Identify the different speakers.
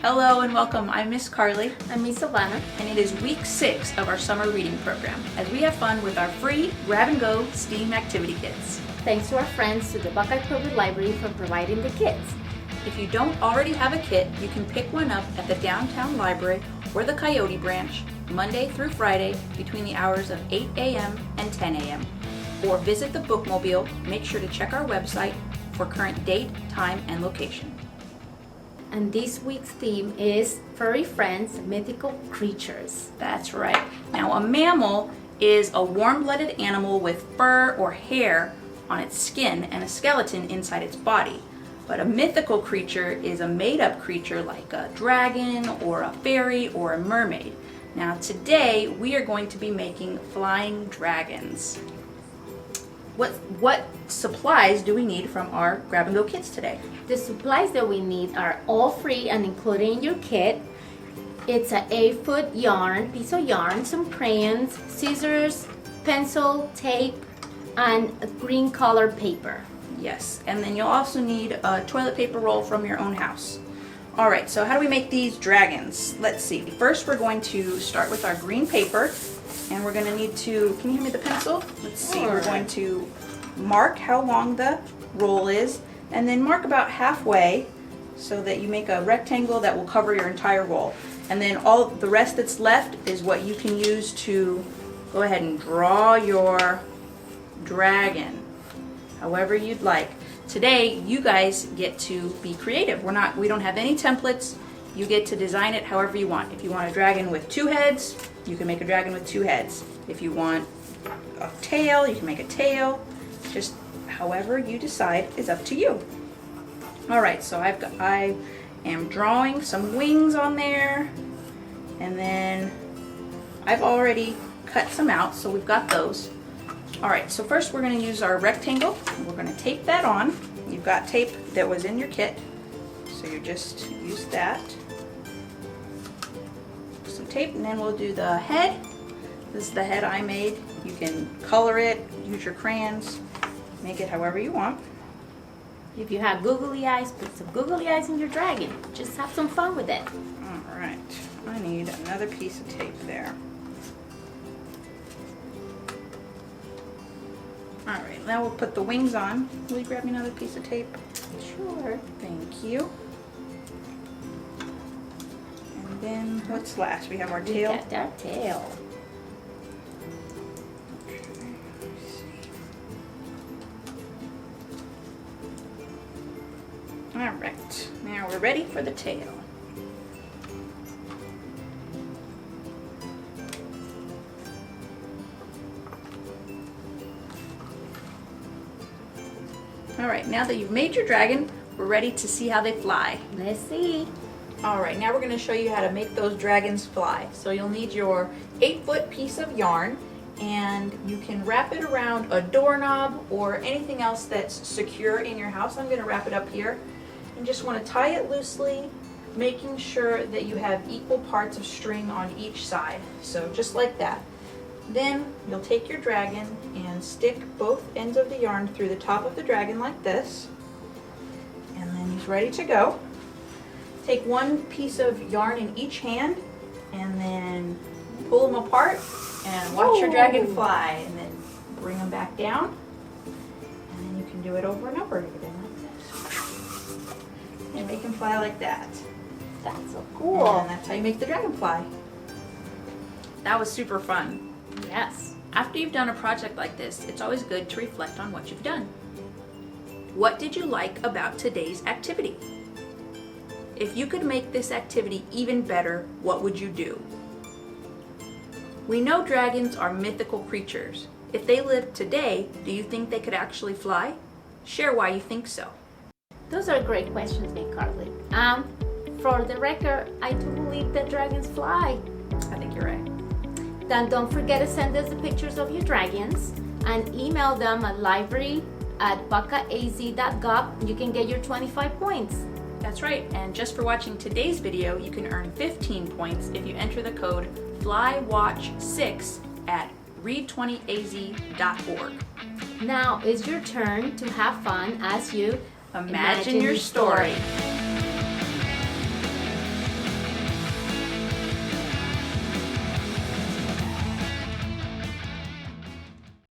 Speaker 1: Hello and welcome. I'm Miss Carly.
Speaker 2: I'm Miss Savannah.
Speaker 1: And it is week 6 of our summer reading program as we have fun with our free grab-and-go STEAM activity kits.
Speaker 2: Thanks to our friends to the Buckeye Public Library for providing the kits.
Speaker 1: If you don't already have a kit, you can pick one up at the downtown library or the Coyote branch Monday through Friday between the hours of 8 a.m. and 10 a.m. Or visit the bookmobile. Make sure to check our website for current date, time, and location.
Speaker 2: And this week's theme is Furry Friends, Mythical Creatures.
Speaker 1: That's right. Now, a mammal is a warm-blooded animal with fur or hair on its skin and a skeleton inside its body. But a mythical creature is a made-up creature like a dragon or a fairy or a mermaid. Now, today we are going to be making flying dragons. What supplies do we need from our grab-and-go kits today?
Speaker 2: The supplies that we need are all free and included in your kit. It's an 8-foot yarn, piece of yarn, some crayons, scissors, pencil, tape, and a green colored paper.
Speaker 1: Yes, and then you'll also need a toilet paper roll from your own house. All right, so how do we make these dragons? Let's see. First, we're going to start with our green paper, and we're going to need to, can you hand me the pencil? Let's see, we're going to mark how long the roll is, and then mark about halfway so that you make a rectangle that will cover your entire roll. And then all the rest that's left is what you can use to go ahead and draw your dragon however you'd like. Today you guys get to be creative. We don't have any templates. You get to design it however you want. If you want a dragon with 2 heads, you can make a dragon with 2 heads. If you want a tail, you can make a tail. Just however you decide is up to you. All right, so I am drawing some wings on there, and then I've already cut some out, so we've got those. All right, so first we're going to use our rectangle. We're going to tape that on. You've got tape that was in your kit, so you just use that. Some tape, and then we'll do the head. This is the head I made. You can color it, use your crayons, make it however you want.
Speaker 2: If you have googly eyes, put some googly eyes in your dragon. Just have some fun with it.
Speaker 1: All right, I need another piece of tape there. All right, now we'll put the wings on. Will you grab me another piece of tape?
Speaker 2: Sure.
Speaker 1: Thank you. And then what's last? We have our tail.
Speaker 2: We got our tail.
Speaker 1: All right, now we're ready for the tail. All right, now that you've made your dragon, we're ready to see how they fly.
Speaker 2: Let's see.
Speaker 1: All right, now we're going to show you how to make those dragons fly. So you'll need your 8-foot piece of yarn, and you can wrap it around a doorknob or anything else that's secure in your house. I'm going to wrap it up here. And just want to tie it loosely, making sure that you have equal parts of string on each side. So just like that. Then you'll take your dragon and stick both ends of the yarn through the top of the dragon like this. And then he's ready to go. Take one piece of yarn in each hand and then pull them apart and watch your dragon fly. And then bring them back down. And then you can do it over and over again like this. And make him fly like that.
Speaker 2: That's so cool.
Speaker 1: And that's how you make the dragon fly. That was super fun.
Speaker 2: Yes.
Speaker 1: After you've done a project like this, it's always good to reflect on what you've done. What did you like about today's activity? If you could make this activity even better, what would you do? We know dragons are mythical creatures. If they lived today, do you think they could actually fly? Share why you think so.
Speaker 2: Those are great questions, Miss Carly. For the record, I do believe that dragons fly.
Speaker 1: I think you're right.
Speaker 2: Then don't forget to send us the pictures of your dragons and email them at library@buckeyeaz.gov. You can get your 25 points.
Speaker 1: That's right, and just for watching today's video, you can earn 15 points if you enter the code FLYWATCH6 at read20az.org.
Speaker 2: Now it's your turn to have fun as you
Speaker 1: Imagine your story.